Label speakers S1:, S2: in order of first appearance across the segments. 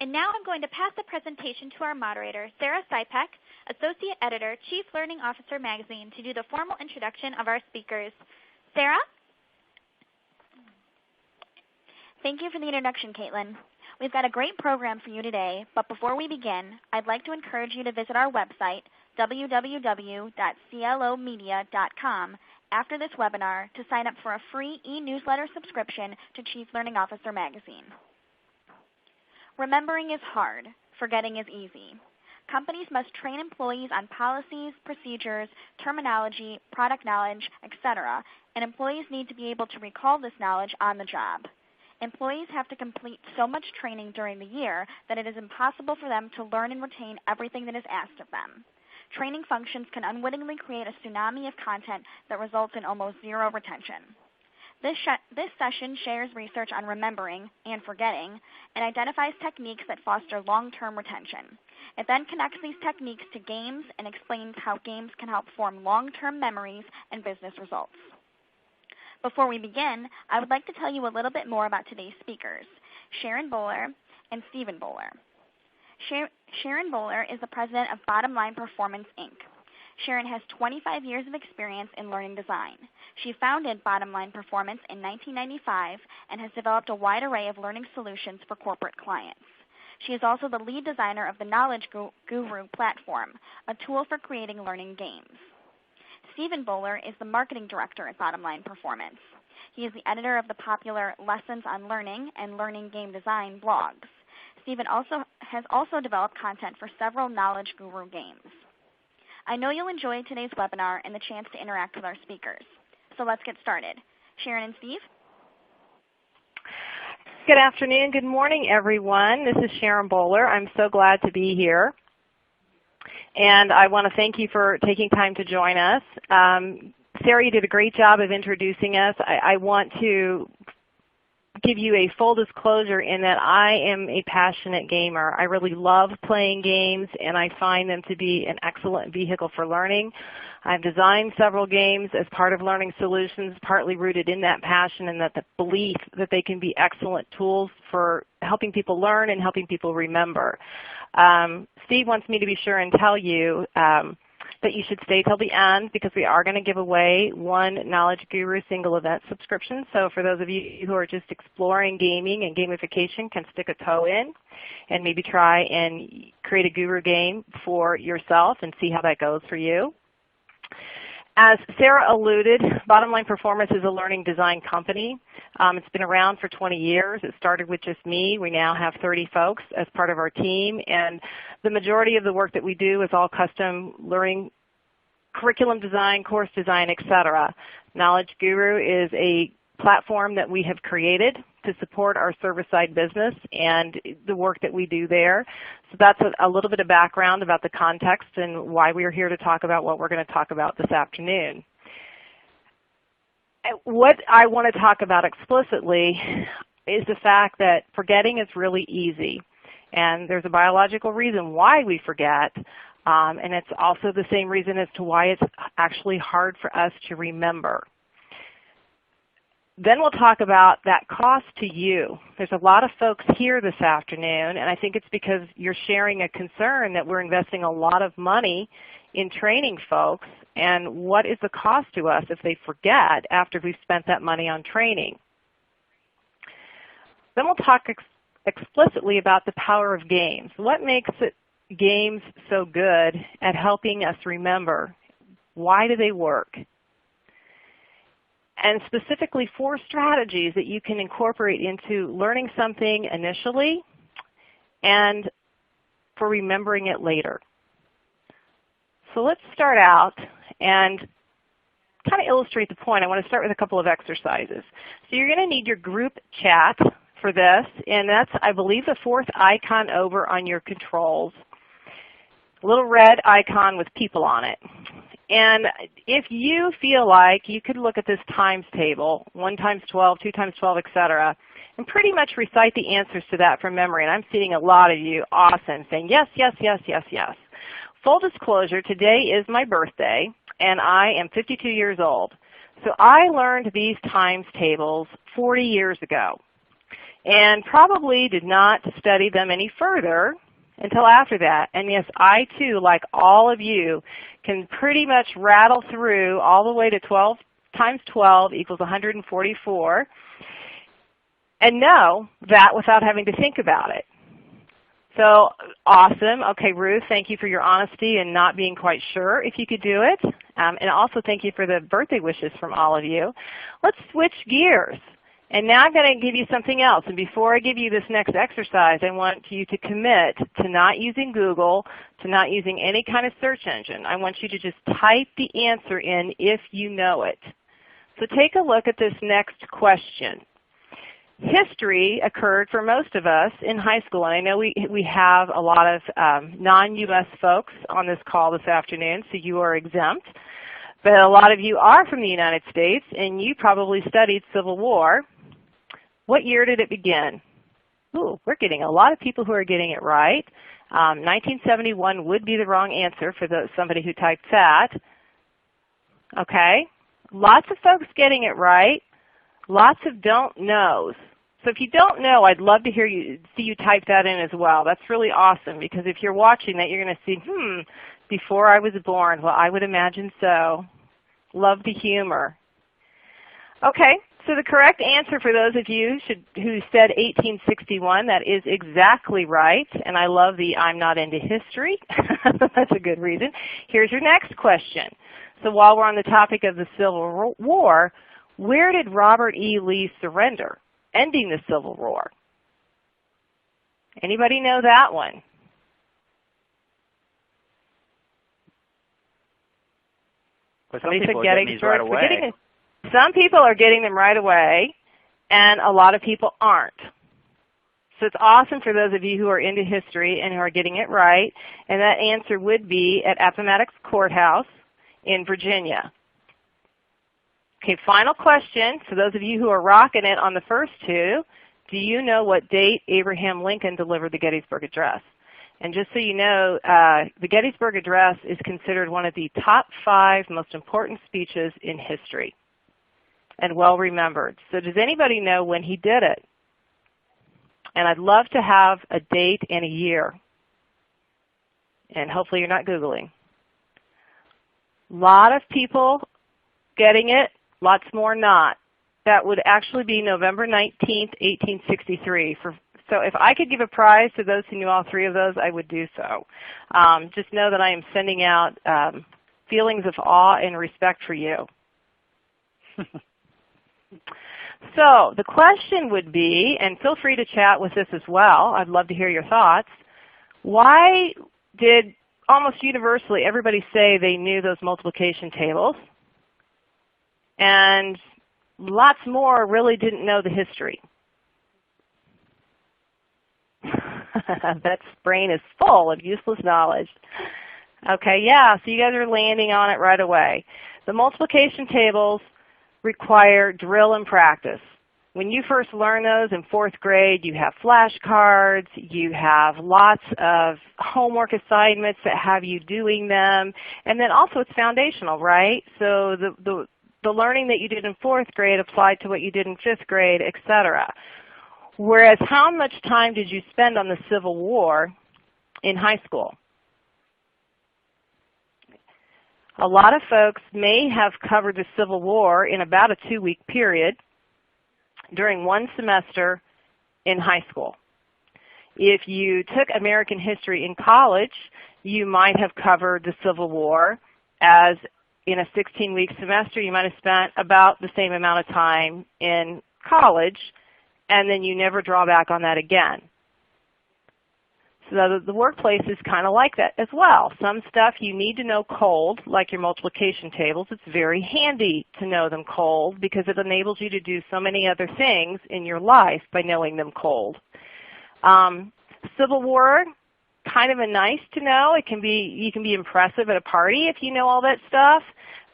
S1: And now I'm going to pass the presentation to our moderator, Sarah Sipek, Associate Editor, Chief Learning Officer Magazine, to do the formal introduction of our speakers. Sarah?
S2: Thank you for the introduction, Caitlin. We've got a great program for you today, but before we begin, I'd like to encourage you to visit our website, www.clomedia.com, after this webinar to sign up for a free e-newsletter subscription to Chief Learning Officer Magazine. Remembering is hard. Forgetting is easy. Companies must train employees on policies, procedures, terminology, product knowledge, etc., and employees need to be able to recall this knowledge on the job. Employees have to complete so much training during the year that it is impossible for them to learn and retain everything that is asked of them. Training functions can unwittingly create a tsunami of content that results in almost zero retention. This session shares research on remembering and forgetting and identifies techniques that foster long-term retention. It then connects these techniques to games and explains how games can help form long-term memories and business results. Before we begin, I would like to tell you a little bit more about today's speakers, Sharon Bowler and Stephen Bowler. Sharon Bowler is the president of Bottom Line Performance, Inc. Sharon has 25 years of experience in learning design. She founded Bottom Line Performance in 1995 and has developed a wide array of learning solutions for corporate clients. She is also the lead designer of the Knowledge Guru platform, a tool for creating learning games. Stephen Bowler is the marketing director at Bottom Line Performance. He is the editor of the popular Lessons on Learning and Learning Game Design blogs. Stephen has also developed content for several Knowledge Guru games. I know you'll enjoy today's webinar and the chance to interact with our speakers. So let's get started. Sharon and Steve?
S3: Good afternoon. Good morning, everyone. This is Sharon Bowler. I'm so glad to be here. And I want to thank you for taking time to join us. Sarah, you did a great job of introducing us. I want to give you a full disclosure in that I am a passionate gamer. I really love playing games, and I find them to be an excellent vehicle for learning. I've designed several games as part of Learning Solutions, partly rooted in that passion and that the belief that they can be excellent tools for helping people learn and helping people remember. Steve wants me to be sure and tell you that you should stay till the end because we are going to give away one Knowledge Guru single event subscription. So for those of you who are just exploring gaming and gamification, can stick a toe in and maybe try and create a Guru game for yourself and see how that goes for you. As Sarah alluded, Bottom Line Performance is a learning design company. It's been around for 20 years. It started with just me. We now have 30 folks as part of our team, and the majority of the work that we do is all custom learning, curriculum design, course design, etc. Knowledge Guru is a platform that we have created to support our service-side business and the work that we do there. So that's a little bit of background about the context and why we are here to talk about what we're going to talk about this afternoon. What I want to talk about explicitly is the fact that forgetting is really easy. And there's a biological reason why we forget, and it's also the same reason as to why it's actually hard for us to remember. Then we'll talk about that cost to you. There's a lot of folks here this afternoon, and I think it's because you're sharing a concern that we're investing a lot of money in training folks, and what is the cost to us if they forget after we've spent that money on training. Then we'll talk explicitly about the power of games. What makes games so good at helping us remember? Why do they work? And specifically 4 strategies that you can incorporate into learning something initially and for remembering it later. So let's start out and kind of illustrate the point. I want to start with a couple of exercises. So you're going to need your group chat for this, and that's, I believe, the 4th icon over on your controls. A little red icon with people on it. And if you feel like you could look at this times table, 1 times 12, 2 times 12, etc., and pretty much recite the answers to that from memory, and I'm seeing a lot of you awesome saying yes, yes, yes, yes, yes. Full disclosure, today is my birthday, and I am 52 years old. So I learned these times tables 40 years ago. and probably did not study them any further until after that. And yes, I too, like all of you, can pretty much rattle through all the way to 12 times 12 equals 144 and know that without having to think about it. So awesome. Okay, Ruth, thank you for your honesty and not being quite sure if you could do it. And also thank you for the birthday wishes from all of you. Let's switch gears. And now I'm going to give you something else. And before I give you this next exercise, I want you to commit to not using Google, to not using any kind of search engine. I want you to just type the answer in if you know it. So take a look at this next question. History occurred for most of us in high school, and I know we have a lot of non-U.S. folks on this call this afternoon, so you are exempt. But a lot of you are from the United States, and you probably studied Civil War. What year did it begin? Ooh, we're getting a lot of people who are getting it right. 1971 would be the wrong answer for somebody who typed that. Okay, lots of folks getting it right. Lots of don't knows. So if you don't know, I'd love to see you type that in as well. That's really awesome, because if you're watching that, you're going to see, before I was born. Well, I would imagine so. Love the humor. Okay, so the correct answer for those of you who said 1861, that is exactly right. And I love the I'm not into history. That's a good reason. Here's your next question. So while we're on the topic of the Civil War, where did Robert E. Lee surrender, ending the Civil War? Anybody know that one?
S4: Well, some people are getting these right away.
S3: Some people are getting them right away, and a lot of people aren't. So it's awesome for those of you who are into history and who are getting it right, and that answer would be at Appomattox Courthouse in Virginia. Okay, final question. For those of you who are rocking it on the first two, do you know what date Abraham Lincoln delivered the Gettysburg Address? And just so you know, the Gettysburg Address is considered one of the top 5 most important speeches in history and well remembered. So does anybody know when he did it? And I'd love to have a date and a year. And hopefully you're not Googling. A lot of people getting it, lots more not. That would actually be November 19th, 1863. So if I could give a prize to those who knew all 3 of those, I would do so. Just know that I am sending out feelings of awe and respect for you. So the question would be, and feel free to chat with this as well, I'd love to hear your thoughts, why did almost universally everybody say they knew those multiplication tables, and lots more really didn't know the history? That brain is full of useless knowledge. Okay, yeah, so you guys are landing on it right away. The multiplication tables require drill and practice. When you first learn those in 4th grade, you have flashcards, you have lots of homework assignments that have you doing them, and then also it's foundational, right? So the learning that you did in 4th grade applied to what you did in 5th grade, etc. Whereas how much time did you spend on the Civil War in high school? A lot of folks may have covered the Civil War in about a 2-week period during one semester in high school. If you took American history in college, you might have covered the Civil War as in a 16-week semester. You might have spent about the same amount of time in college, and then you never draw back on that again. So the workplace is kind of like that as well. Some stuff you need to know cold, like your multiplication tables. It's very handy to know them cold because it enables you to do so many other things in your life by knowing them cold. Civil War, kind of a nice to know. You can be impressive at a party if you know all that stuff,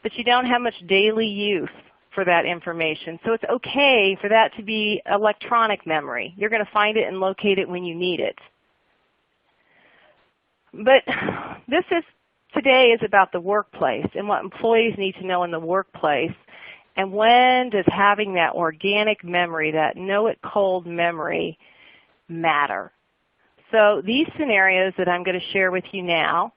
S3: but you don't have much daily use for that information. So it's okay for that to be electronic memory. You're going to find it and locate it when you need it. But today is about the workplace and what employees need to know in the workplace. And when does having that organic memory, that know-it-cold memory, matter? So these scenarios that I'm going to share with you now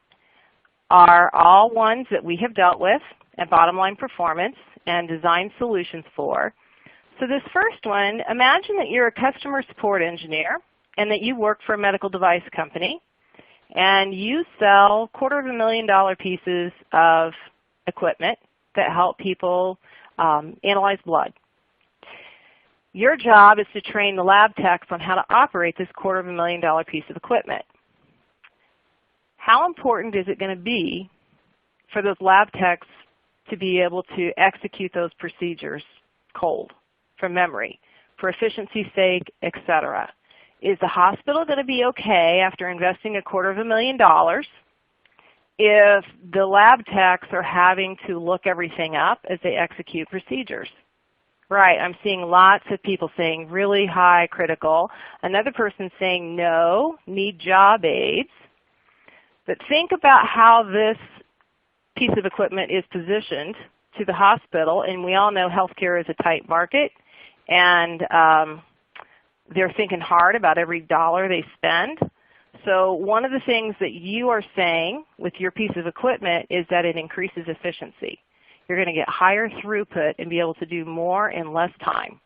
S3: are all ones that we have dealt with at Bottom Line Performance and designed solutions for. So this first one, imagine that you're a customer support engineer and that you work for a medical device company and you sell $250,000 pieces of equipment that help people analyze blood. Your job is to train the lab techs on how to operate this $250,000 piece of equipment. How important is it going to be for those lab techs to be able to execute those procedures cold, from memory, for efficiency's sake, etc.? Is the hospital going to be okay after investing $250,000 if the lab techs are having to look everything up as they execute procedures? Right, I'm seeing lots of people saying really high critical. Another person saying no, need job aids. But think about how this piece of equipment is positioned to the hospital, and we all know healthcare is a tight market, and they're thinking hard about every dollar they spend. So one of the things that you are saying with your piece of equipment is that it increases efficiency. You're going to get higher throughput and be able to do more in less time.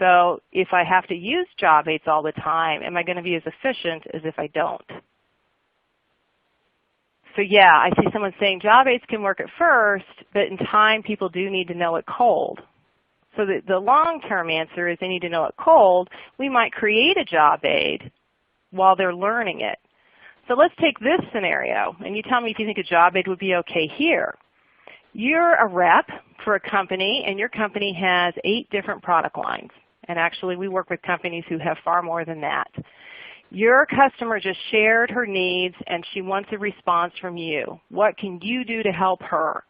S3: So if I have to use job aids all the time, am I going to be as efficient as if I don't? So yeah, I see someone saying job aids can work at first, but in time people do need to know it cold. So the long-term answer is they need to know it cold. We might create a job aid while they're learning it. So let's take this scenario, and you tell me if you think a job aid would be okay here. You're a rep for a company, and your company has 8 different product lines. And actually, we work with companies who have far more than that. Your customer just shared her needs, and she wants a response from you. What can you do to help her?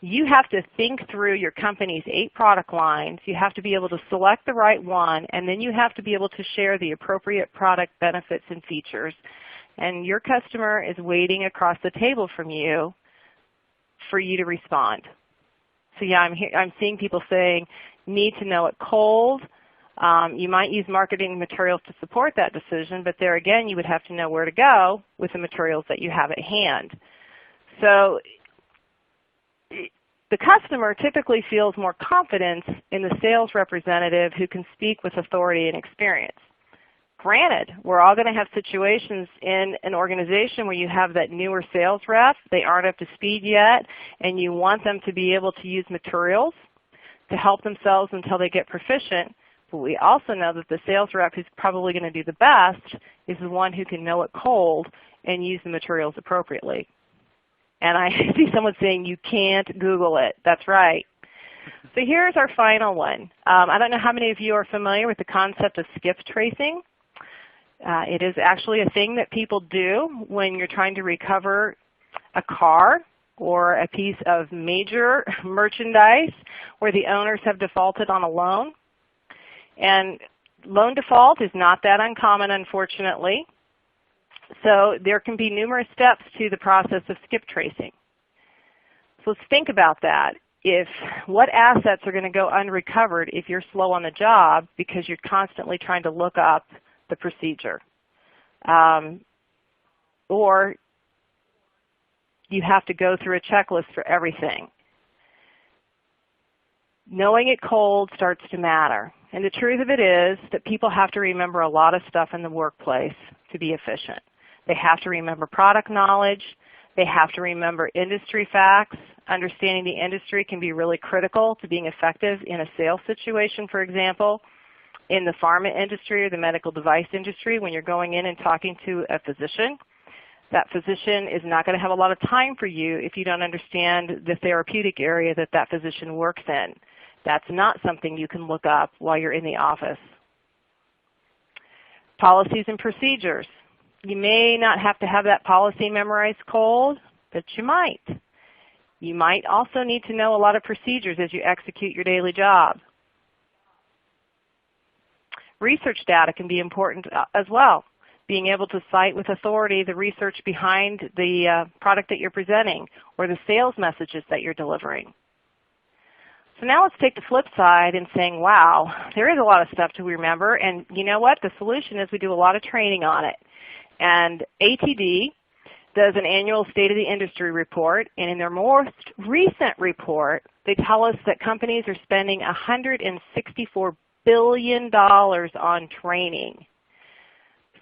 S3: You have to think through your company's 8 product lines. You have to be able to select the right one, and then you have to be able to share the appropriate product benefits and features. And your customer is waiting across the table from you for you to respond. So yeah, I'm seeing people saying need to know it cold. You might use marketing materials to support that decision, but there again you would have to know where to go with the materials that you have at hand. So the customer typically feels more confidence in the sales representative who can speak with authority and experience. Granted, we're all going to have situations in an organization where you have that newer sales rep, they aren't up to speed yet, and you want them to be able to use materials to help themselves until they get proficient. But we also know that the sales rep who's probably going to do the best is the one who can know it cold and use the materials appropriately. And I see someone saying you can't Google it. That's right. So here's our final one. I don't know how many of you are familiar with the concept of skip tracing. It is actually a thing that people do when you're trying to recover a car or a piece of major merchandise where the owners have defaulted on a loan. And loan default is not that uncommon, unfortunately. So there can be numerous steps to the process of skip tracing. So let's think about that. What assets are going to go unrecovered if you're slow on the job because you're constantly trying to look up the procedure? Or you have to go through a checklist for everything. Knowing it cold starts to matter. And the truth of it is that people have to remember a lot of stuff in the workplace to be efficient. They have to remember product knowledge. They have to remember industry facts. Understanding the industry can be really critical to being effective in a sales situation, for example. In the pharma industry or the medical device industry, when you're going in and talking to a physician, that physician is not going to have a lot of time for you if you don't understand the therapeutic area that that physician works in. That's not something you can look up while you're in the office. Policies and procedures. You may not have to have that policy memorized cold, but you might. You might also need to know a lot of procedures as you execute your daily job. Research data can be important as well. Being able to cite with authority the research behind the product that you're presenting or the sales messages that you're delivering. So now let's take the flip side and saying, wow, there is a lot of stuff to remember, and you know what? The solution is we do a lot of training on it. And ATD does an annual State of the Industry report, and in their most recent report, they tell us that companies are spending $164 billion on training.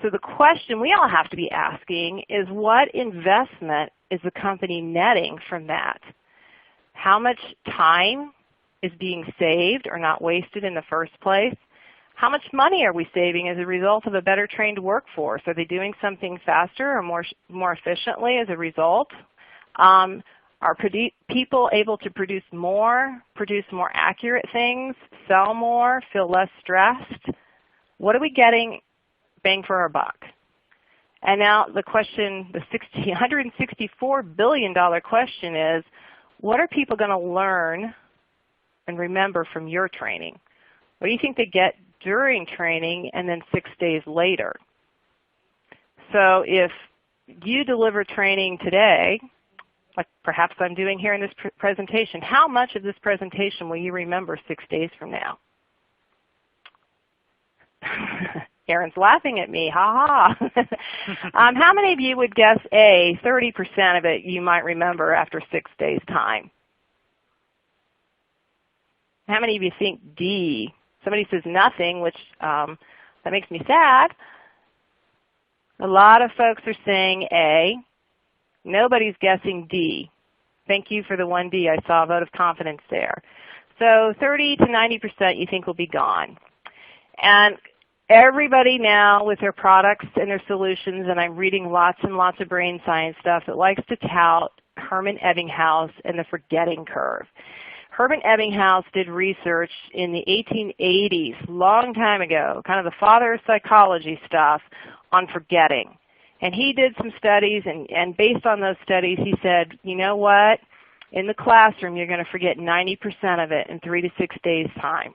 S3: So the question we all have to be asking is, what investment is the company netting from that? How much time is being saved or not wasted in the first place? How much money are we saving as a result of a better trained workforce? Are they doing something faster or more efficiently as a result? Are people able to produce more accurate things, sell more, feel less stressed? What are we getting bang for our buck? And now the question, the $164 billion question is, what are people going to learn and remember from your training? What do you think they get during training and then 6 days later? So if you deliver training today, like perhaps I'm doing here in this presentation, how much of this presentation will you remember 6 days from now? Erin's laughing at me, ha ha. How many of you would guess A, 30% of it you might remember after 6 days' time? How many of you think D? Somebody says nothing, which that makes me sad. A lot of folks are saying A. Nobody's guessing D. Thank you for the one D. I saw a vote of confidence there. So 30 to 90% you think will be gone. And everybody now with their products and their solutions, and I'm reading lots and lots of brain science stuff that likes to tout Hermann Ebbinghaus and the forgetting curve. Hermann Ebbinghaus did research in the 1880s, long time ago, kind of the father of psychology stuff on forgetting. And he did some studies, and based on those studies, he said, you know what? In the classroom, you're going to forget 90% of it in 3 to 6 days' time.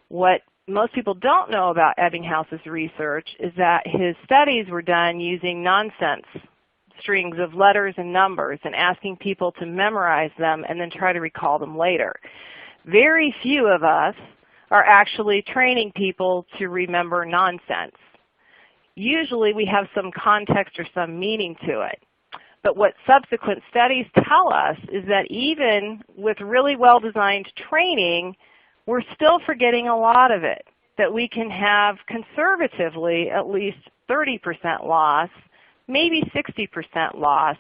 S3: What most people don't know about Ebbinghaus's research is that his studies were done using nonsense strings of letters and numbers and asking people to memorize them and then try to recall them later. Very few of us are actually training people to remember nonsense. Usually we have some context or some meaning to it. But what subsequent studies tell us is that even with really well-designed training, we're still forgetting a lot of it, that we can have conservatively at least 30% loss, maybe 60% loss.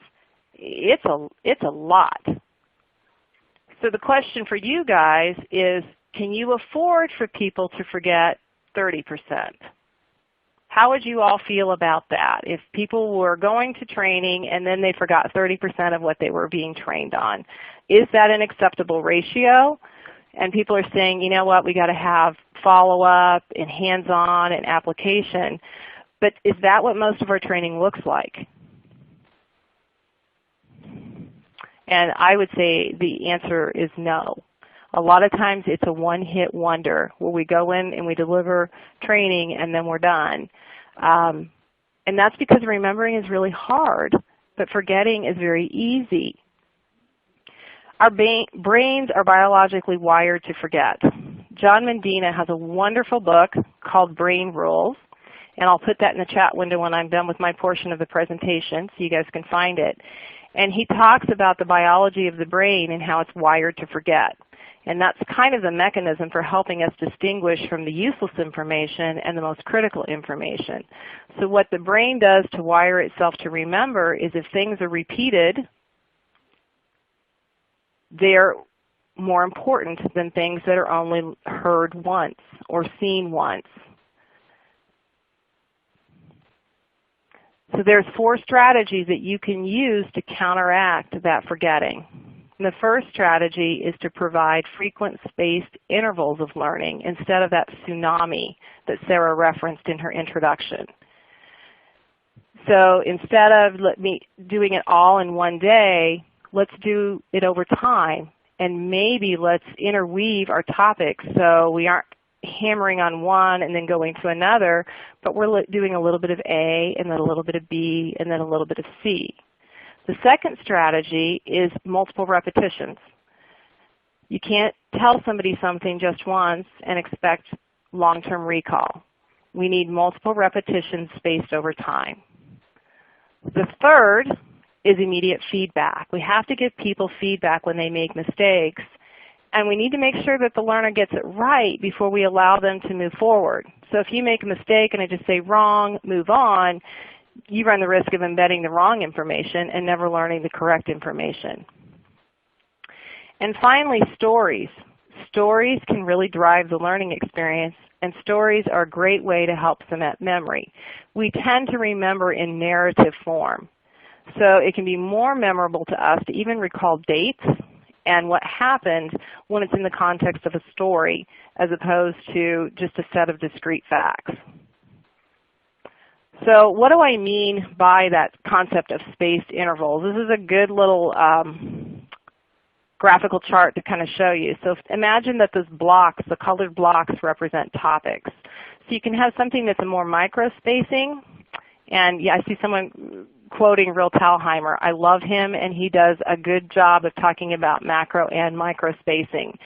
S3: It's a lot. So the question for you guys is, can you afford for people to forget 30%? How would you all feel about that if people were going to training and then they forgot 30% of what they were being trained on? Is that an acceptable ratio? And people are saying, you know what, we got to have follow-up and hands-on and application. But is that what most of our training looks like? And I would say the answer is no. A lot of times it's a one-hit wonder where we go in and we deliver training and then we're done. And that's because remembering is really hard, but forgetting is very easy. Our brains are biologically wired to forget. John Medina has a wonderful book called Brain Rules, and I'll put that in the chat window when I'm done with my portion of the presentation so you guys can find it. And he talks about the biology of the brain and how it's wired to forget. And that's kind of the mechanism for helping us distinguish from the useless information and the most critical information. So what the brain does to wire itself to remember is if things are repeated, they're more important than things that are only heard once or seen once. So there's 4 strategies that you can use to counteract that forgetting. And the first strategy is to provide frequent spaced intervals of learning instead of that tsunami that Sarah referenced in her introduction. So instead of doing it all in one day, let's do it over time, and maybe let's interweave our topics so we aren't hammering on one and then going to another, but we're doing a little bit of A and then a little bit of B and then a little bit of C. The second strategy is multiple repetitions. You can't tell somebody something just once and expect long-term recall. We need multiple repetitions spaced over time. The third is immediate feedback. We have to give people feedback when they make mistakes, and we need to make sure that the learner gets it right before we allow them to move forward. So if you make a mistake and I just say wrong, move on, you run the risk of embedding the wrong information and never learning the correct information. And finally, stories. Stories can really drive the learning experience, and stories are a great way to help cement memory. We tend to remember in narrative form. So it can be more memorable to us to even recall dates and what happened when it's in the context of a story as opposed to just a set of discrete facts. So what do I mean by that concept of spaced intervals? This is a good little graphical chart to kind of show you. So imagine that those blocks, the colored blocks, represent topics. So you can have something that's a more micro spacing, and yeah, I see someone quoting Real Talheimer. I love him, and he does a good job of talking about macro and micro spacing.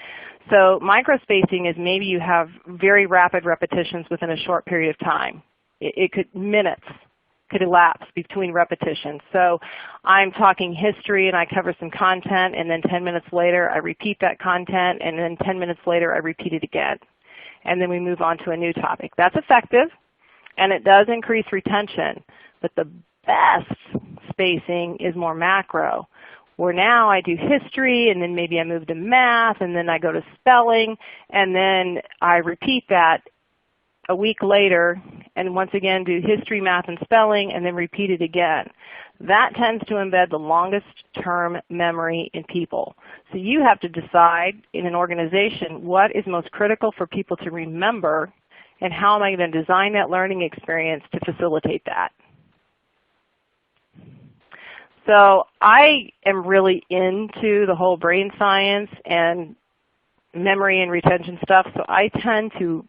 S3: So micro spacing is maybe you have very rapid repetitions within a short period of time. It could, minutes could elapse between repetitions. So I'm talking history and I cover some content, and then 10 minutes later I repeat that content, and then 10 minutes later I repeat it again. And then we move on to a new topic. That's effective, and it does increase retention, but the best spacing is more macro, where now I do history, and then maybe I move to math, and then I go to spelling, and then I repeat that a week later, and once again do history, math, and spelling, and then repeat it again. That tends to embed the longest term memory in people. So you have to decide in an organization what is most critical for people to remember, and how am I going to design that learning experience to facilitate that. So I am really into the whole brain science and memory and retention stuff, so I tend to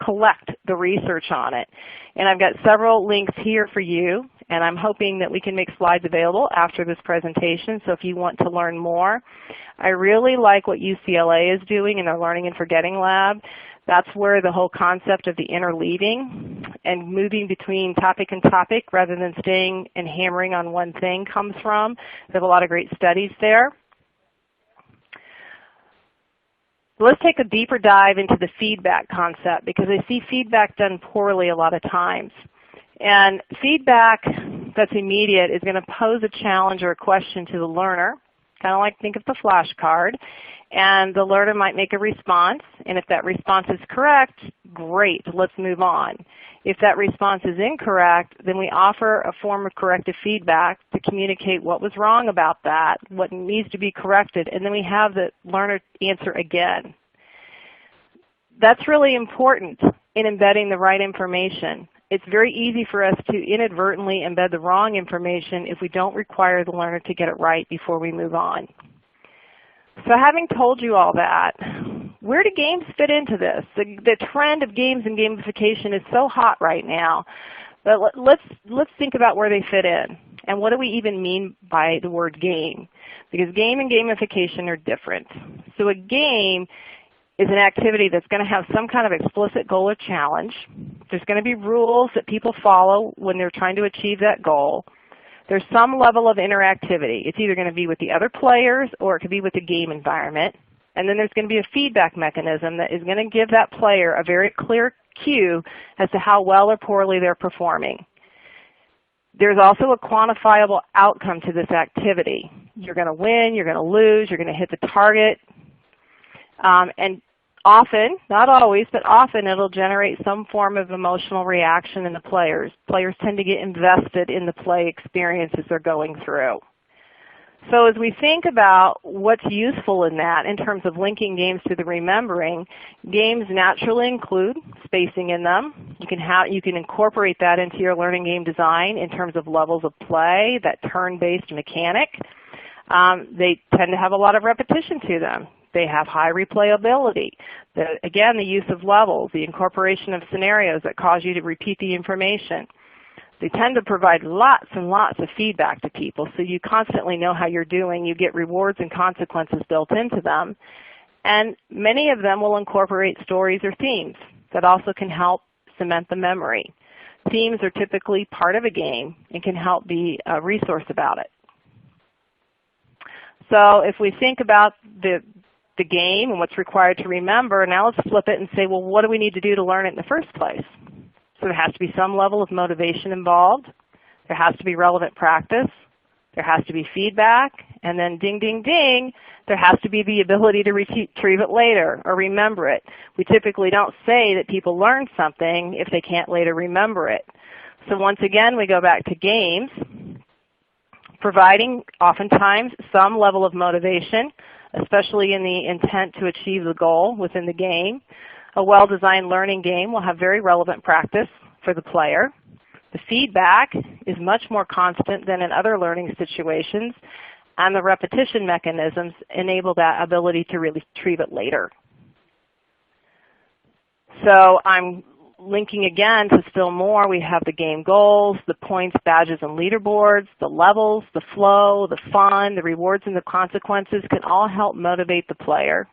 S3: collect the research on it. And I've got several links here for you, and I'm hoping that we can make slides available after this presentation, so if you want to learn more. I really like what UCLA is doing in their Learning and Forgetting Lab. That's where the whole concept of the interleaving and moving between topic and topic rather than staying and hammering on one thing comes from. They have a lot of great studies there. Let's take a deeper dive into the feedback concept, because I see feedback done poorly a lot of times. And feedback that's immediate is going to pose a challenge or a question to the learner, kind of like think of the flashcard, and the learner might make a response, and if that response is correct, great, let's move on. If that response is incorrect, then we offer a form of corrective feedback to communicate what was wrong about that, what needs to be corrected, and then we have the learner answer again. That's really important in embedding the right information. It's very easy for us to inadvertently embed the wrong information if we don't require the learner to get it right before we move on. So having told you all that, where do games fit into this? The trend of games and gamification is so hot right now, but let's think about where they fit in. And what do we even mean by the word game? Because game and gamification are different. So a game is an activity that's going to have some kind of explicit goal or challenge. There's going to be rules that people follow when they're trying to achieve that goal. There's some level of interactivity. It's either going to be with the other players or it could be with the game environment. And then there's going to be a feedback mechanism that is going to give that player a very clear cue as to how well or poorly they're performing. There's also a quantifiable outcome to this activity. You're going to win, you're going to lose, you're going to hit the target. And often, not always, but often it'll generate some form of emotional reaction in the players. Players tend to get invested in the play experiences they're going through. So as we think about what's useful in that in terms of linking games to the remembering, games naturally include spacing in them. You can incorporate that into your learning game design in terms of levels of play, that turn-based mechanic. They tend to have a lot of repetition to them. They have high replayability. Again, the use of levels, the incorporation of scenarios that cause you to repeat the information. They tend to provide lots and lots of feedback to people, so you constantly know how you're doing. You get rewards and consequences built into them. And many of them will incorporate stories or themes that also can help cement the memory. Themes are typically part of a game and can help be a resource about it. So if we think about the game and what's required to remember, now let's flip it and say, well, what do we need to do to learn it in the first place? So there has to be some level of motivation involved. There has to be relevant practice. There has to be feedback. And then ding, ding, ding, there has to be the ability to retrieve it later or remember it. We typically don't say that people learn something if they can't later remember it. So once again, we go back to games, providing oftentimes some level of motivation, especially in the intent to achieve the goal within the game. A well-designed learning game will have very relevant practice for the player. The feedback is much more constant than in other learning situations, and the repetition mechanisms enable that ability to retrieve it later. So I'm linking again to still more. We have the game goals, the points, badges, and leaderboards, the levels, the flow, the fun, the rewards, and the consequences can all help motivate the player.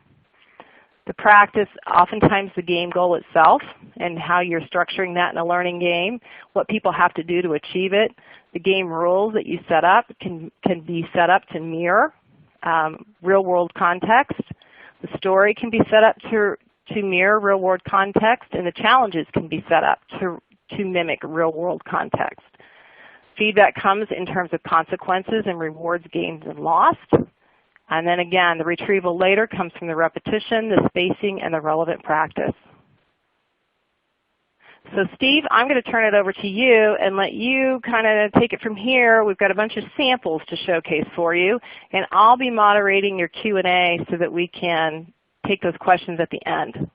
S3: The practice, oftentimes the game goal itself and how you're structuring that in a learning game, what people have to do to achieve it. The game rules that you set up can be set up to mirror real-world context. The story can be set up to mirror real-world context, and the challenges can be set up to mimic real-world context. Feedback comes in terms of consequences and rewards gained and lost. And then again, the retrieval later comes from the repetition, the spacing, and the relevant practice. So Steve, I'm going to turn it over to you and let you kind of take it from here. We've got a bunch of samples to showcase for you, and I'll be moderating your Q&A so that we can take those questions at the end.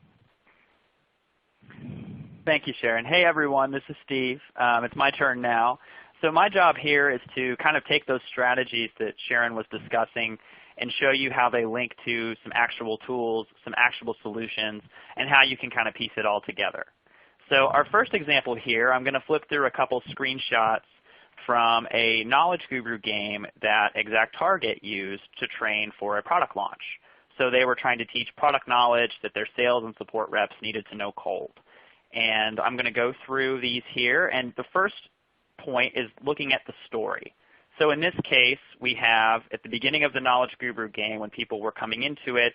S4: Thank you, Sharon. Hey, everyone. This is Steve. It's my turn now. So my job here is to kind of take those strategies that Sharon was discussing and show you how they link to some actual tools, some actionable solutions, and how you can kind of piece it all together. So our first example here, I'm going to flip through a couple screenshots from a Knowledge Guru game that ExactTarget used to train for a product launch. So they were trying to teach product knowledge that their sales and support reps needed to know cold. And I'm going to go through these here, and the first point is looking at the story. So in this case, we have at the beginning of the Knowledge Guru game, when people were coming into it,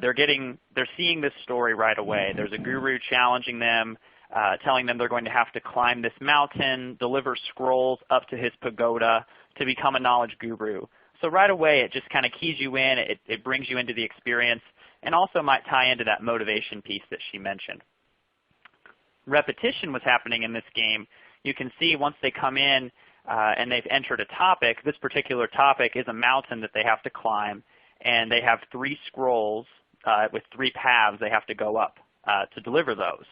S4: they're seeing this story right away. There's a guru challenging them, telling them they're going to have to climb this mountain, deliver scrolls up to his pagoda to become a knowledge guru. So right away, it just kind of keys you in. It brings you into the experience, and also might tie into that motivation piece that she mentioned. Repetition was happening in this game. You can see once they come in, and they've entered a topic. This particular topic is a mountain that they have to climb, and they have 3 scrolls with 3 paths they have to go up to deliver those.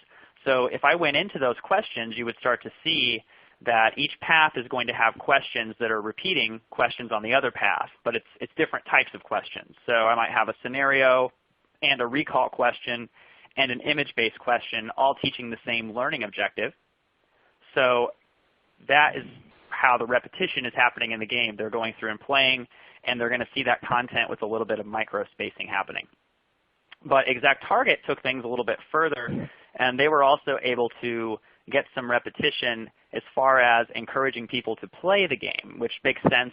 S4: So if I went into those questions, you would start to see that each path is going to have questions that are repeating questions on the other path, but it's different types of questions. So I might have a scenario and a recall question and an image-based question, all teaching the same learning objective. So that is how the repetition is happening in the game. They're going through and playing, and they're going to see that content with a little bit of micro-spacing happening. But ExactTarget took things a little bit further, and they were also able to get some repetition as far as encouraging people to play the game, which makes sense.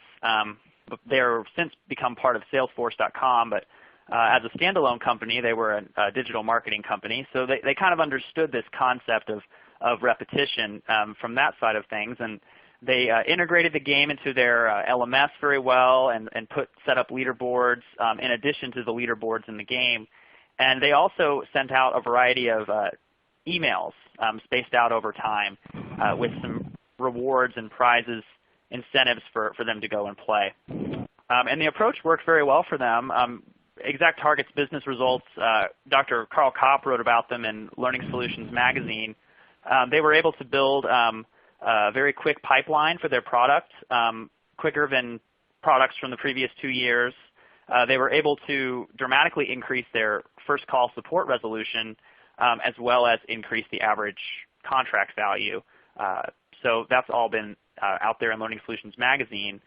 S4: They're since become part of Salesforce.com, but as a standalone company, they were a digital marketing company, so they kind of understood this concept of repetition from that side of things, and they integrated the game into their LMS very well and set up leaderboards in addition to the leaderboards in the game. And they also sent out a variety of emails spaced out over time with some rewards and prizes, incentives for them to go and play. And the approach worked very well for them. ExactTarget's business results, Dr. Carl Kopp wrote about them in Learning Solutions magazine. They were able to build a very quick pipeline for their product, quicker than products from the previous 2 years. They were able to dramatically increase their first call support resolution as well as increase the average contract value. So that's all been out there in Learning Solutions magazine.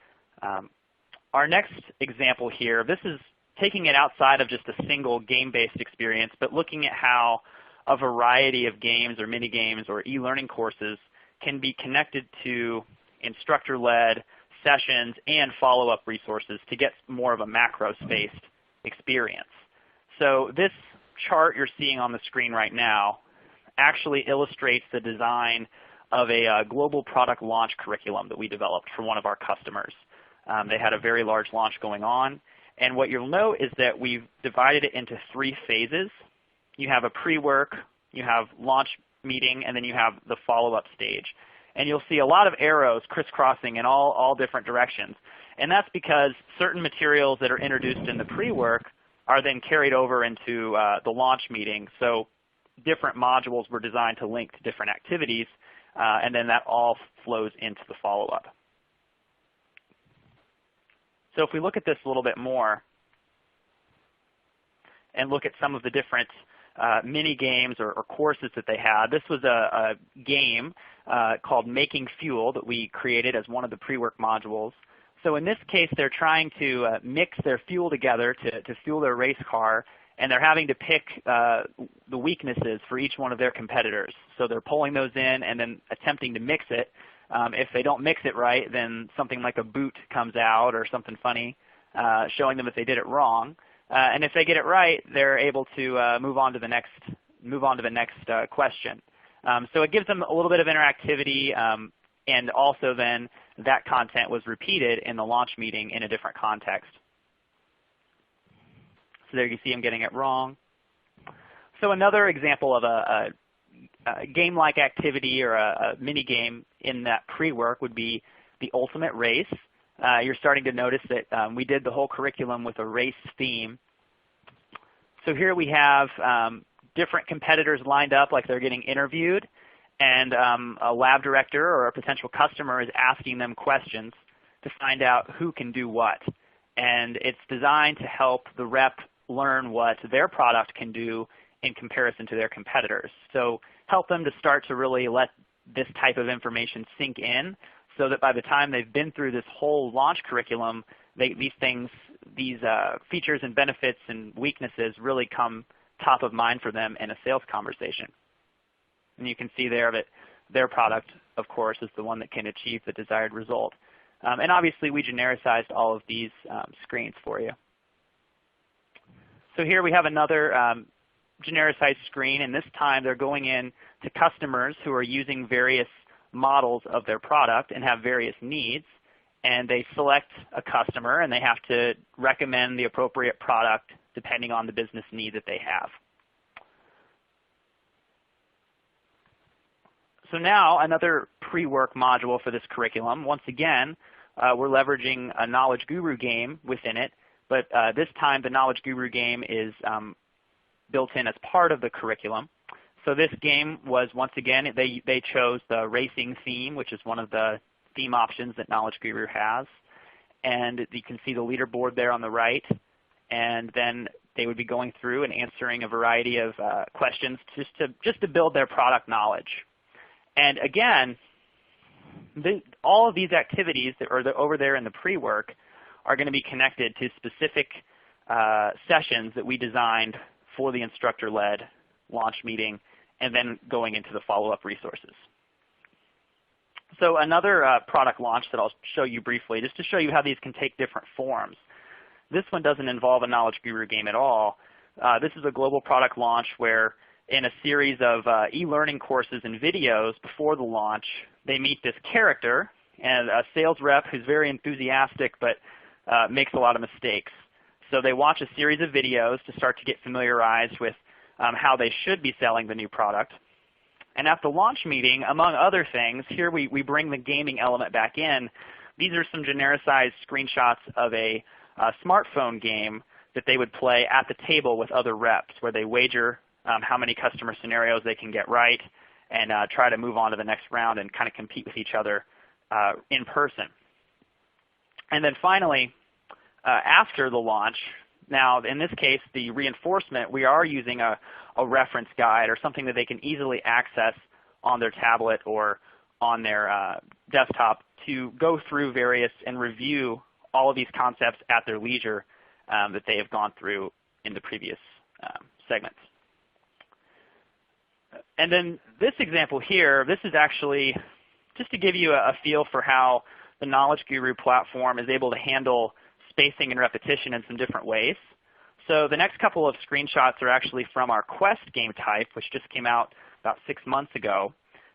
S4: Our next example here, this is taking it outside of just a single game-based experience, but looking at how a variety of games or mini games or e-learning courses can be connected to instructor-led sessions and follow-up resources to get more of a macro-spaced experience. So this chart you're seeing on the screen right now actually illustrates the design of a global product launch curriculum that we developed for one of our customers. They had a very large launch going on, and what you'll note is that we've divided it into 3 phases. You have a pre-work, you have launch meeting, and then you have the follow-up stage. And you'll see a lot of arrows crisscrossing in all different directions. And that's because certain materials that are introduced in the pre-work are then carried over into the launch meeting. So different modules were designed to link to different activities, and then that all flows into the follow-up. So if we look at this a little bit more and look at some of the different mini games or courses that they had, this was a game called Making Fuel that we created as one of the pre-work modules. So in this case, they're trying to mix their fuel together to fuel their race car, and they're having to pick the weaknesses for each one of their competitors. So they're pulling those in and then attempting to mix it. If they don't mix it right, then something like a boot comes out or something funny, showing them that they did it wrong. And if they get it right, they're able to move on to the next question. So it gives them a little bit of interactivity, and also then that content was repeated in the launch meeting in a different context. So there you see them getting it wrong. So another example of a game-like activity or a mini game in that pre-work would be the ultimate race. You're starting to notice that we did the whole curriculum with a race theme. So here we have different competitors lined up like they're getting interviewed, and a lab director or a potential customer is asking them questions to find out who can do what. And it's designed to help the rep learn what their product can do in comparison to their competitors. So help them to start to really let this type of information sink in, so that by the time they've been through this whole launch curriculum, these features and benefits and weaknesses really come top of mind for them in a sales conversation. And you can see there that their product, of course, is the one that can achieve the desired result. And obviously, we genericized all of these screens for you. So here we have another genericized screen, and this time they're going in to customers who are using various models of their product and have various needs, and they select a customer and they have to recommend the appropriate product depending on the business need that they have. So now another pre-work module for this curriculum. Once again, we're leveraging a Knowledge Guru game within it, but this time the Knowledge Guru game is built in as part of the curriculum. So this game was, once again, they chose the racing theme, which is one of the theme options that Knowledge Guru has. And you can see the leaderboard there on the right. And then they would be going through and answering a variety of questions just to build their product knowledge. And again, all of these activities that are over there in the pre-work are going to be connected to specific sessions that we designed for the instructor-led launch meeting and then going into the follow-up resources. So another product launch that I'll show you briefly, just to show you how these can take different forms. This one doesn't involve a Knowledge Guru game at all. This is a global product launch where in a series of e-learning courses and videos before the launch, they meet this character and a sales rep who's very enthusiastic but makes a lot of mistakes. So they watch a series of videos to start to get familiarized with how they should be selling the new product. And at the launch meeting, among other things, here we bring the gaming element back in. These are some genericized screenshots of a smartphone game that they would play at the table with other reps, where they wager how many customer scenarios they can get right and try to move on to the next round and kind of compete with each other in person. And then finally, after the launch, now in this case, the reinforcement, we are using a reference guide or something that they can easily access on their tablet or on their desktop to go through various and review all of these concepts at their leisure that they have gone through in the previous segments. And then this example here, this is actually just to give you a feel for how the Knowledge Guru platform is able to handle spacing and repetition in some different ways. So the next couple of screenshots are actually from our Quest game type, which just came out about 6 months ago.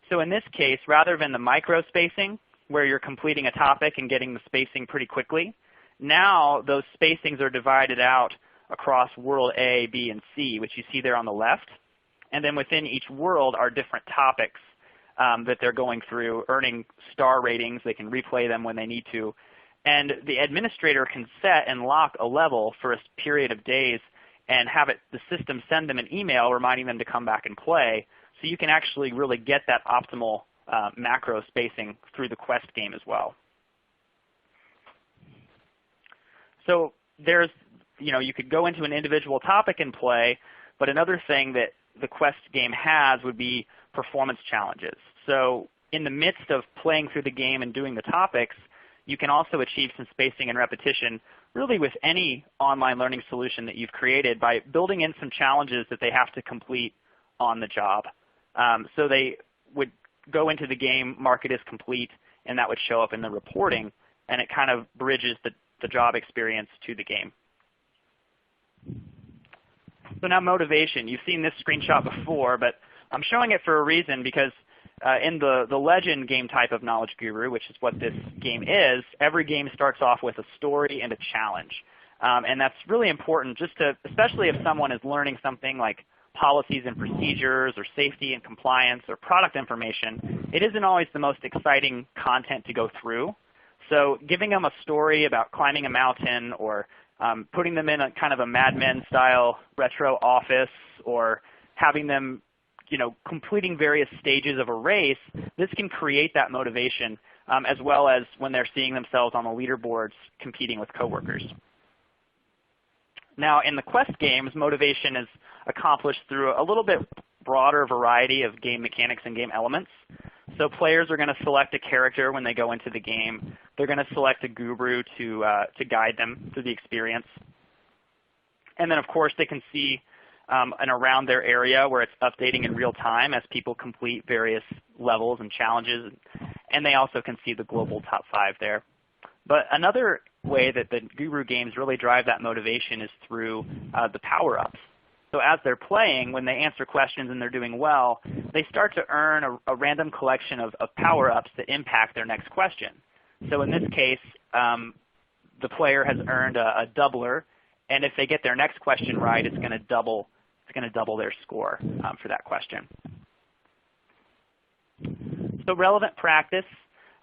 S4: So in this case, rather than the micro spacing, where you're completing a topic and getting the spacing pretty quickly, now those spacings are divided out across world A, B, and C, which you see there on the left. And then within each world are different topics that they're going through, earning star ratings. They can replay them when they need to. And the administrator can set and lock a level for a period of days and have the system send them an email reminding them to come back and play. So you can actually really get that optimal macro spacing through the Quest game as well. So there's, you could go into an individual topic and play, but another thing that the Quest game has would be performance challenges. So in the midst of playing through the game and doing the topics, you can also achieve some spacing and repetition really with any online learning solution that you've created by building in some challenges that they have to complete on the job. So they would go into the game, mark it as complete, and that would show up in the reporting, and it kind of bridges the job experience to the game. So now motivation. You've seen this screenshot before, but I'm showing it for a reason because in the legend game type of Knowledge Guru, which is what this game is, every game starts off with a story and a challenge. And that's really important just to, especially if someone is learning something like policies and procedures or safety and compliance or product information, it isn't always the most exciting content to go through. So giving them a story about climbing a mountain or putting them in a kind of a Mad Men style retro office or having them completing various stages of a race, this can create that motivation as well as when they're seeing themselves on the leaderboards competing with coworkers. Now in the Quest games, motivation is accomplished through a little bit broader variety of game mechanics and game elements. So players are going to select a character when they go into the game. They're going to select a guru to guide them through the experience. And then of course they can see and around their area where it's updating in real time as people complete various levels and challenges. And they also can see the global top 5 there. But another way that the Guru games really drive that motivation is through the power-ups. So as they're playing, when they answer questions and they're doing well, they start to earn a random collection of power-ups that impact their next question. So in this case, the player has earned a doubler, and if they get their next question right, it's going to double their score for that question. So relevant practice.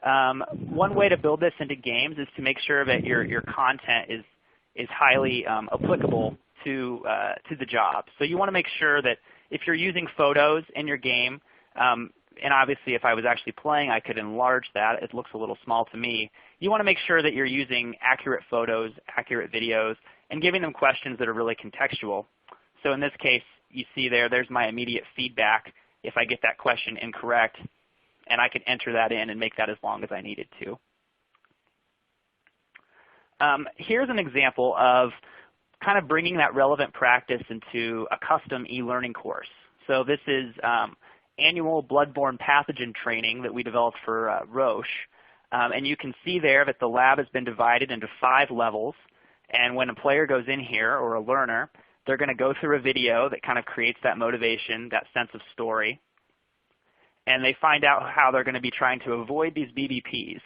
S4: One way to build this into games is to make sure that your content is highly applicable to the job. So you want to make sure that if you're using photos in your game, and obviously if I was actually playing, I could enlarge that. It looks a little small to me. You want to make sure that you're using accurate photos, accurate videos, and giving them questions that are really contextual. So in this case, you see there's my immediate feedback if I get that question incorrect, and I can enter that in and make that as long as I needed to. Here's an example of kind of bringing that relevant practice into a custom e-learning course. So this is annual bloodborne pathogen training that we developed for Roche. And you can see there that the lab has been divided into 5 levels. And when a player goes in here, or a learner, they're going to go through a video that kind of creates that motivation, that sense of story. And they find out how they're going to be trying to avoid these BBPs,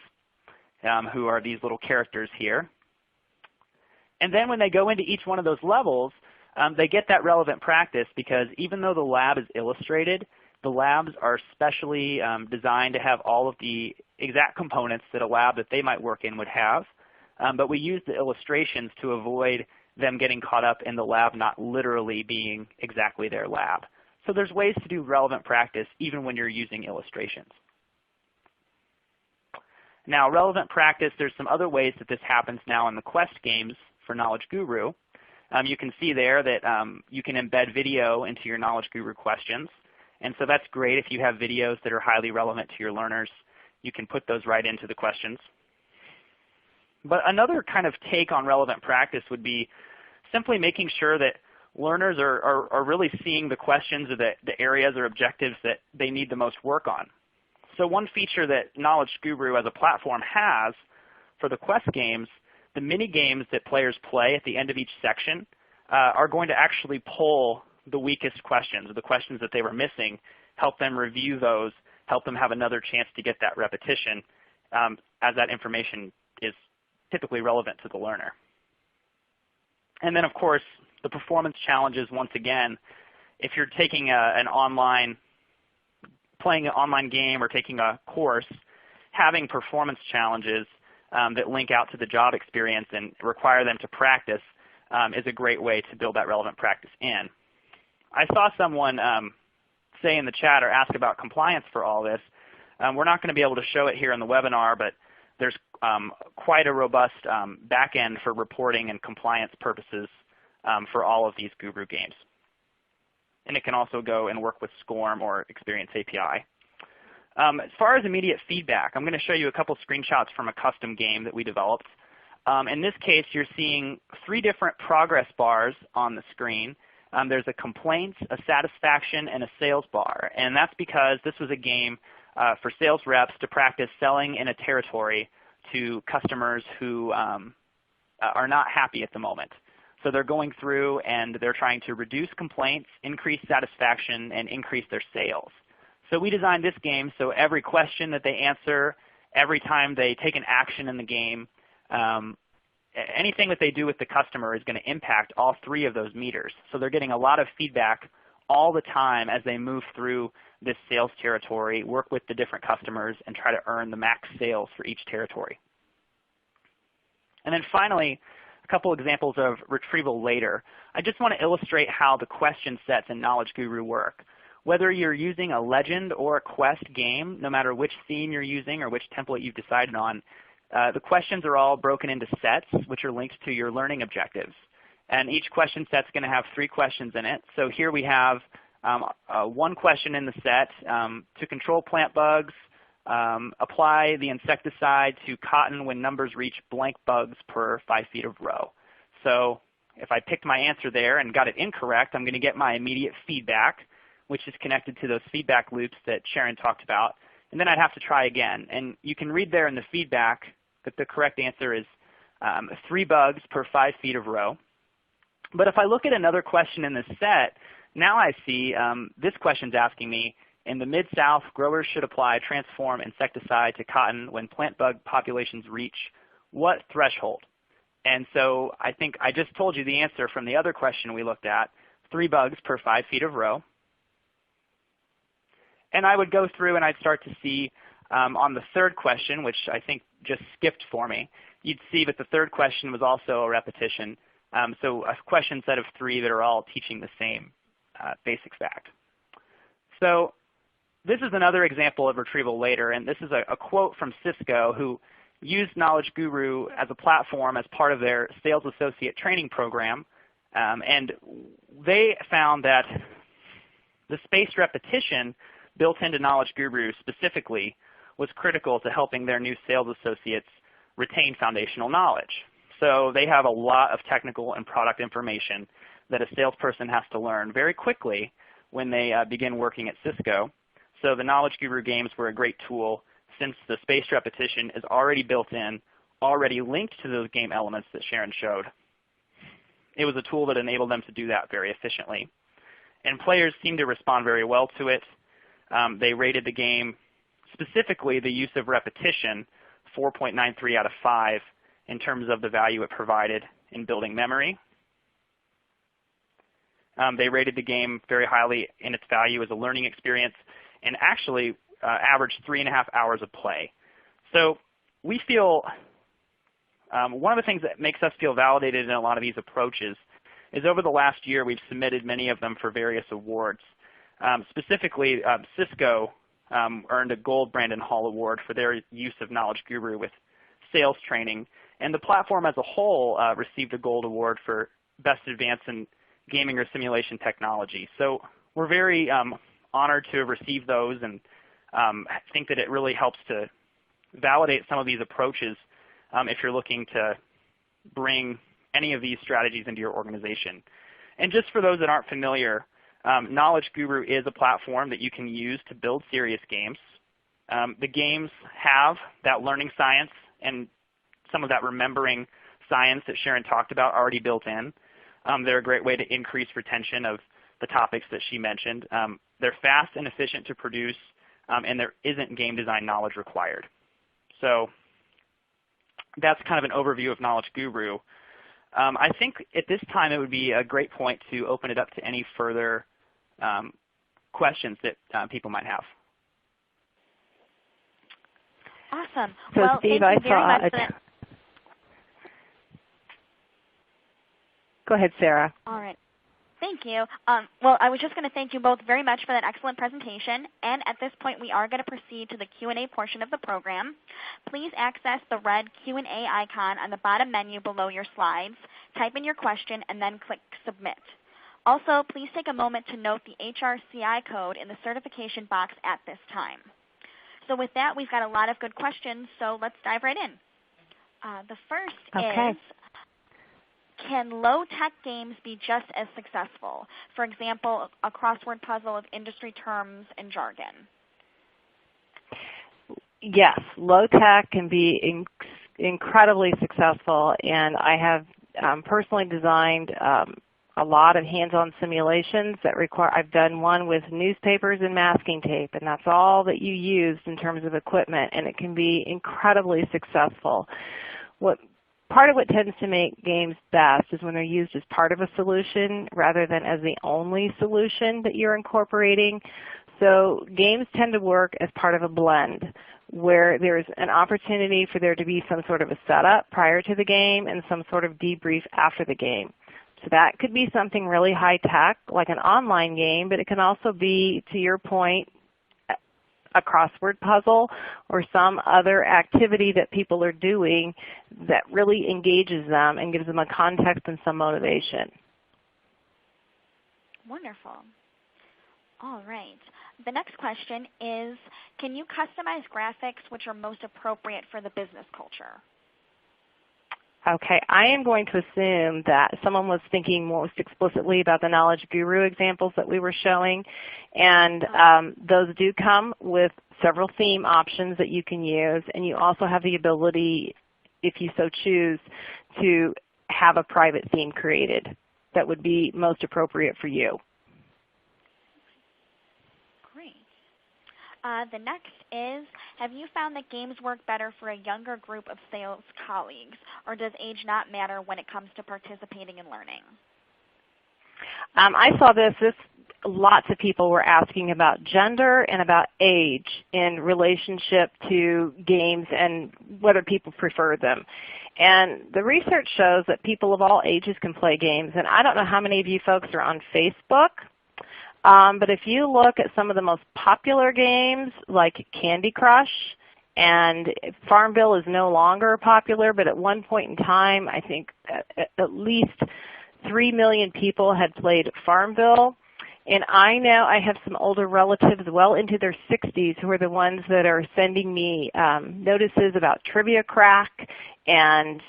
S4: who are these little characters here. And then when they go into each one of those levels, they get that relevant practice because even though the lab is illustrated, the labs are specially designed to have all of the exact components that a lab that they might work in would have. But we use the illustrations to avoid them getting caught up in the lab not literally being exactly their lab. So there's ways to do relevant practice even when you're using illustrations. Now, relevant practice, there's some other ways that this happens now in the Quest games for Knowledge Guru. You can see there that you can embed video into your Knowledge Guru questions. And so that's great if you have videos that are highly relevant to your learners. You can put those right into the questions. But another kind of take on relevant practice would be simply making sure that learners are really seeing the questions or the areas or objectives that they need the most work on. So one feature that Knowledge Guru as a platform has for the quest games, the mini games that players play at the end of each section are going to actually pull the weakest questions, or the questions that they were missing, help them review those, help them have another chance to get that repetition as that information is typically relevant to the learner. And then, of course, the performance challenges, once again, if you're taking playing an online game or taking a course, having performance challenges that link out to the job experience and require them to practice is a great way to build that relevant practice in. I saw someone say in the chat or ask about compliance for all this. We're not going to be able to show it here in the webinar, but there's quite a robust back end for reporting and compliance purposes for all of these Guru games. And it can also go and work with SCORM or Experience API. As far as immediate feedback, I'm going to show you a couple screenshots from a custom game that we developed. In this case, you're seeing 3 different progress bars on the screen. There's a complaints, a satisfaction, and a sales bar. And that's because this was a game for sales reps to practice selling in a territory to customers who are not happy at the moment. So they're going through and they're trying to reduce complaints, increase satisfaction, and increase their sales. So we designed this game so every question that they answer, every time they take an action in the game, anything that they do with the customer is going to impact all 3 of those meters. So they're getting a lot of feedback all the time as they move through this sales territory, work with the different customers, and try to earn the max sales for each territory. And then finally, a couple examples of retrieval later. I just want to illustrate how the question sets in Knowledge Guru work. Whether you're using a legend or a quest game, no matter which theme you're using or which template you've decided on, the questions are all broken into sets, which are linked to your learning objectives. And each question set's going to have 3 questions in it. So here we have 1 question in the set to control plant bugs. Apply the insecticide to cotton when numbers reach blank bugs per 5 feet of row. So if I picked my answer there and got it incorrect, I'm going to get my immediate feedback, which is connected to those feedback loops that Sharon talked about. And then I'd have to try again. And you can read there in the feedback that the correct answer is 3 bugs per 5 feet of row. But if I look at another question in this set, now I see this question's asking me, in the Mid-South, growers should apply transform insecticide to cotton when plant bug populations reach what threshold? And so I think I just told you the answer from the other question we looked at, 3 bugs per 5 feet of row. And I would go through and I'd start to see on the 3rd question, which I think just skipped for me, you'd see that the 3rd question was also a repetition. So a question set of 3 that are all teaching the same basic fact. So this is another example of retrieval later, and this is a quote from Cisco, who used Knowledge Guru as a platform as part of their sales associate training program. And they found that the spaced repetition built into Knowledge Guru specifically was critical to helping their new sales associates retain foundational knowledge. So they have a lot of technical and product information that a salesperson has to learn very quickly when they begin working at Cisco. So the Knowledge Guru games were a great tool since the spaced repetition is already built in, already linked to those game elements that Sharon showed. It was a tool that enabled them to do that very efficiently. And players seemed to respond very well to it. They rated the game, specifically the use of repetition, 4.93 out of 5 in terms of the value it provided in building memory. They rated the game very highly in its value as a learning experience and actually averaged 3.5 hours of play. So we feel one of the things that makes us feel validated in a lot of these approaches is over the last year we've submitted many of them for various awards. Specifically, Cisco earned a Gold Brandon Hall Award for their use of Knowledge Guru with sales training. And the platform as a whole received a Gold Award for Best Advance in Gaming or Simulation Technology. So we're very honored to have received those, and think that it really helps to validate some of these approaches if you're looking to bring any of these strategies into your organization. And just for those that aren't familiar, Knowledge Guru is a platform that you can use to build serious games. The games have that learning science and some of that remembering science that Sharon talked about already built in. They're a great way to increase retention of the topics that she mentioned. They're fast and efficient to produce, and there isn't game design knowledge required. So that's kind of an overview of Knowledge Guru. I think at this time it would be a great point to open it up to any further questions that people might have.
S2: Awesome.
S3: So
S2: well,
S3: Steve,
S2: thank you very much for that.
S3: Go ahead, Sarah.
S2: All right. Thank you. Well, I was just going to thank you both very much for that excellent presentation. And at this point, we are going to proceed to the Q&A portion of the program. Please access the red Q&A icon on the bottom menu below your slides, type in your question, and then click Submit. Also, please take a moment to note the HRCI code in the certification box at this time. So with that, we've got a lot of good questions, so let's dive right in. The first is, can low-tech games be just as successful? For example, a crossword puzzle of industry terms and jargon.
S3: Yes, low-tech can be incredibly successful, and I have personally designed a lot of hands-on simulations that require, I've done one with newspapers and masking tape, and that's all that you used in terms of equipment, and it can be incredibly successful. Part of what tends to make games best is when they're used as part of a solution rather than as the only solution that you're incorporating. So games tend to work as part of a blend where there's an opportunity for there to be some sort of a setup prior to the game and some sort of debrief after the game. So that could be something really high-tech like an online game, but it can also be, to your point, a crossword puzzle or some other activity that people are doing that really engages them and gives them a context and some motivation.
S2: Wonderful. All right. The next question is, can you customize graphics which are most appropriate for the business culture?
S3: Okay, I am going to assume that someone was thinking most explicitly about the Knowledge Guru examples that we were showing, and those do come with several theme options that you can use, and you also have the ability, if you so choose, to have a private theme created that would be most appropriate for you.
S2: Great. The next is, have you found that games work better for a younger group of sales colleagues, or does age not matter when it comes to participating in learning?
S3: I saw this. Lots of people were asking about gender and about age in relationship to games and whether people prefer them. And the research shows that people of all ages can play games. And I don't know how many of you folks are on Facebook, but if you look at some of the most popular games like Candy Crush, and Farmville is no longer popular, but at one point in time I think at least 3 million people had played Farmville. And I know I have some older relatives well into their 60s who are the ones that are sending me notices about Trivia Crack and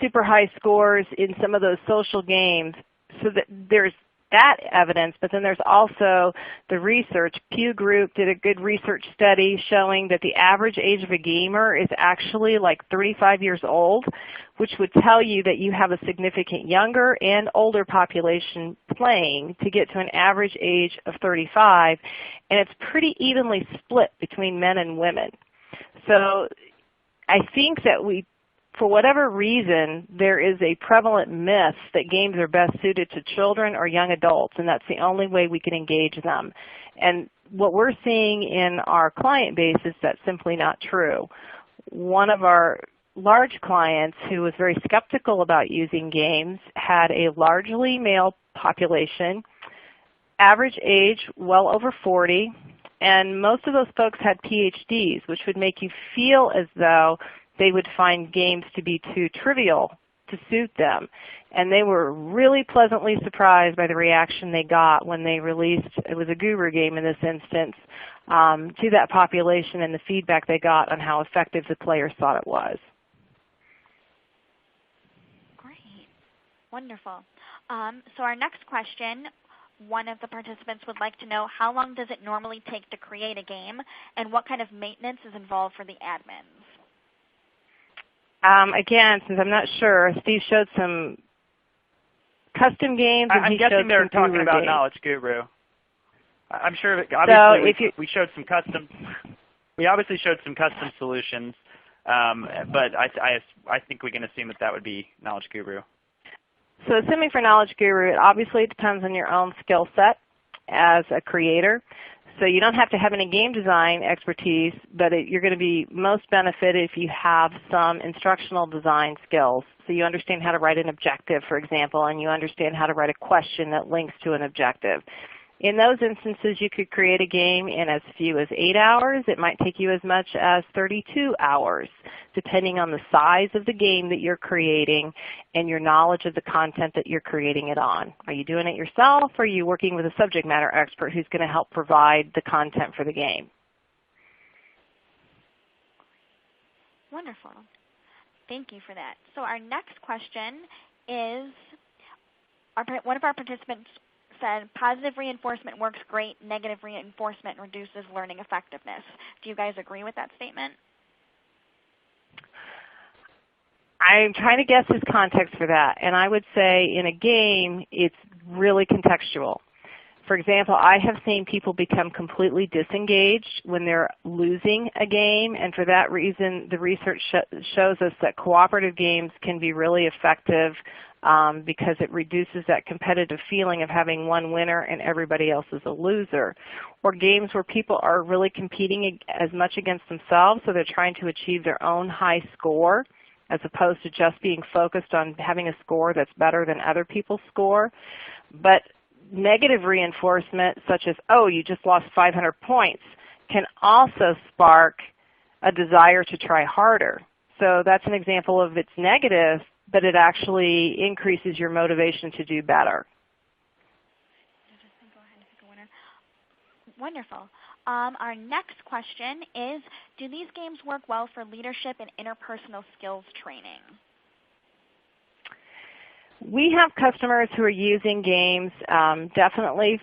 S3: super high scores in some of those social games. So that there's that evidence, but then there's also the research. Pew Group did a good research study showing that the average age of a gamer is actually like 35 years old, which would tell you that you have a significant younger and older population playing to get to an average age of 35, and it's pretty evenly split between men and women. So I think that for whatever reason, there is a prevalent myth that games are best suited to children or young adults, and that's the only way we can engage them. And what we're seeing in our client base is that's simply not true. One of our large clients who was very skeptical about using games had a largely male population, average age well over 40, and most of those folks had PhDs, which would make you feel as though they would find games to be too trivial to suit them. And they were really pleasantly surprised by the reaction they got when they released, it was a Guru game in this instance, to that population and the feedback they got on how effective the players thought it was.
S2: Great. Wonderful. So our next question, one of the participants would like to know, how long does it normally take to create a game, and what kind of maintenance is involved for the admins?
S3: Again, since I'm not sure, Steve showed some custom games. And
S4: I'm guessing they're talking about
S3: games.
S4: Knowledge Guru. I'm sure. Obviously, we showed some custom. We obviously showed some custom solutions, but I think we can assume that would be Knowledge Guru.
S3: So assuming for Knowledge Guru, it obviously depends on your own skill set as a creator. So you don't have to have any game design expertise, but you're going to be most benefited if you have some instructional design skills. So you understand how to write an objective, for example, and you understand how to write a question that links to an objective. In those instances, you could create a game in as few as 8 hours. It might take you as much as 32 hours, depending on the size of the game that you're creating and your knowledge of the content that you're creating it on. Are you doing it yourself, or are you working with a subject matter expert who's going to help provide the content for the game?
S2: Wonderful. Thank you for that. So our next question is, one of our participants said, positive reinforcement works great, negative reinforcement reduces learning effectiveness. Do you guys agree with that statement?
S3: I'm trying to guess his context for that, and I would say in a game it's really contextual. For example, I have seen people become completely disengaged when they're losing a game, and for that reason the research shows us that cooperative games can be really effective because it reduces that competitive feeling of having one winner and everybody else is a loser. Or games where people are really competing as much against themselves, so they're trying to achieve their own high score as opposed to just being focused on having a score that's better than other people's score. But negative reinforcement, such as, oh, you just lost 500 points, can also spark a desire to try harder. So that's an example of it's negative, but it actually increases your motivation to do better.
S2: Wonderful. Our next question is, do these games work well for leadership and interpersonal skills training?
S3: We have customers who are using games definitely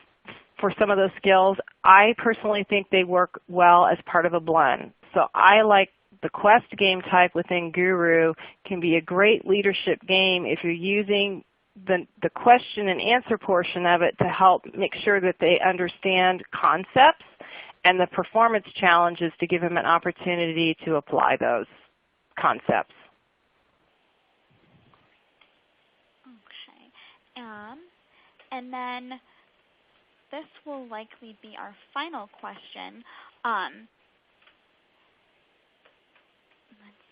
S3: for some of those skills. I personally think they work well as part of a blend. So I like the Quest game type within Guru can be a great leadership game if you're using the question and answer portion of it to help make sure that they understand concepts and the performance challenges to give them an opportunity to apply those concepts.
S2: Okay. And then this will likely be our final question. Let's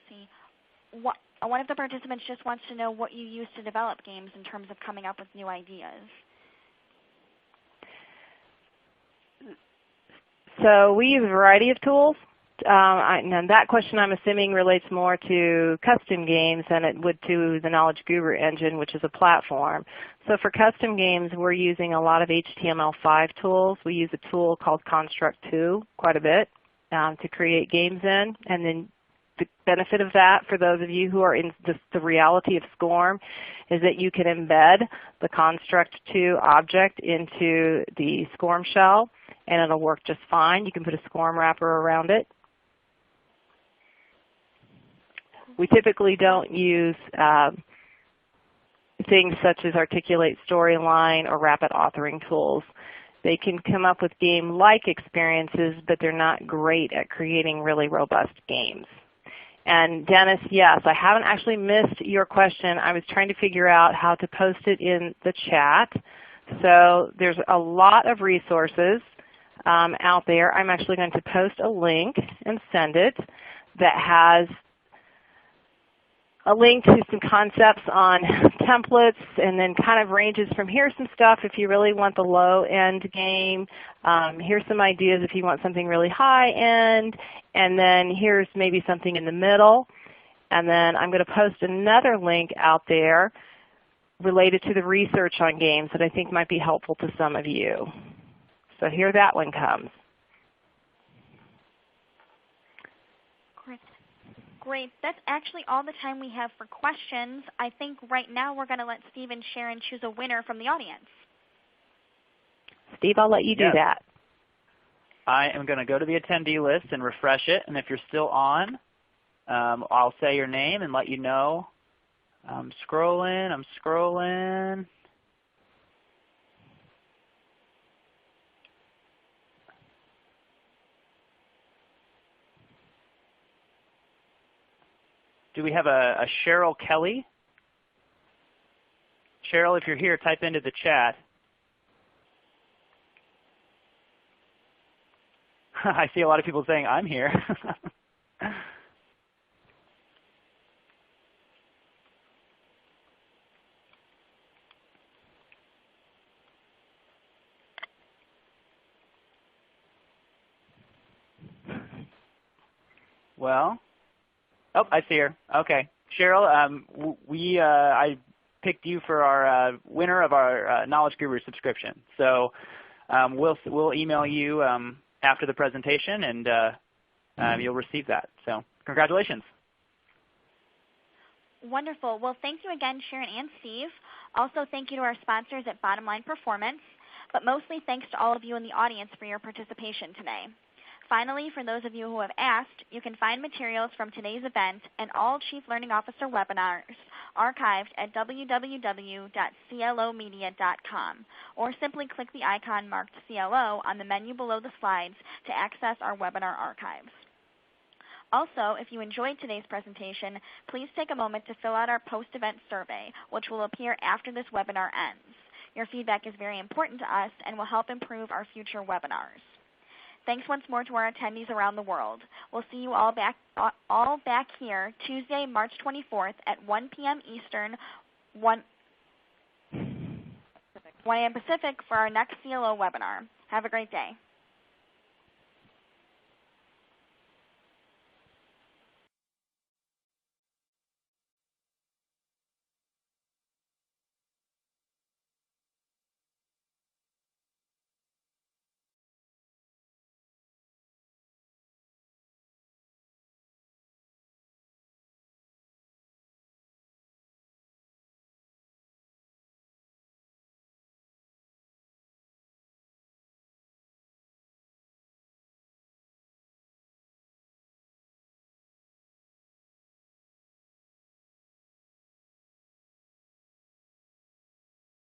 S2: see. One of the participants just wants to know what you use to develop games in terms of coming up with new ideas.
S3: So we use a variety of tools. And that question I'm assuming relates more to custom games than it would to the Knowledge Guru engine, which is a platform. So for custom games, we're using a lot of HTML5 tools. We use a tool called Construct 2 quite a bit to create games in. And then the benefit of that for those of you who are in the reality of SCORM is that you can embed the Construct 2 object into the SCORM shell, and it'll work just fine. You can put a SCORM wrapper around it. We typically don't use things such as Articulate Storyline or Rapid Authoring tools. They can come up with game-like experiences, but they're not great at creating really robust games. And Dennis, yes, I haven't actually missed your question. I was trying to figure out how to post it in the chat. So there's a lot of resources out there. I'm actually going to post a link and send it that has a link to some concepts on templates, and then kind of ranges from here's some stuff if you really want the low-end game, here's some ideas if you want something really high-end, and then here's maybe something in the middle. And then I'm going to post another link out there related to the research on games that I think might be helpful to some of you. So here that one comes.
S2: Great. That's actually all the time we have for questions. I think right now we're going to let Steve and Sharon choose a winner from the audience.
S3: Steve, I'll let you do that.
S4: I am going to go to the attendee list and refresh it. And if you're still on, I'll say your name and let you know. I'm scrolling. Do we have a Cheryl Kelly? Cheryl, if you're here, type into the chat. I see a lot of people saying, I'm here. Well, oh, I see her. Okay. Cheryl, I picked you for our winner of our Knowledge Guru subscription. So we'll email you after the presentation, and you'll receive that. So congratulations.
S2: Wonderful. Well, thank you again, Sharon and Steve. Also, thank you to our sponsors at Bottom Line Performance, but mostly thanks to all of you in the audience for your participation today. Finally, for those of you who have asked, you can find materials from today's event and all Chief Learning Officer webinars archived at www.clomedia.com, or simply click the icon marked CLO on the menu below the slides to access our webinar archives. Also, if you enjoyed today's presentation, please take a moment to fill out our post-event survey, which will appear after this webinar ends. Your feedback is very important to us and will help improve our future webinars. Thanks once more to our attendees around the world. We'll see you all back here Tuesday, March 24th at 1 p.m. Eastern, 1 a.m. Pacific for our next CLO webinar. Have a great day.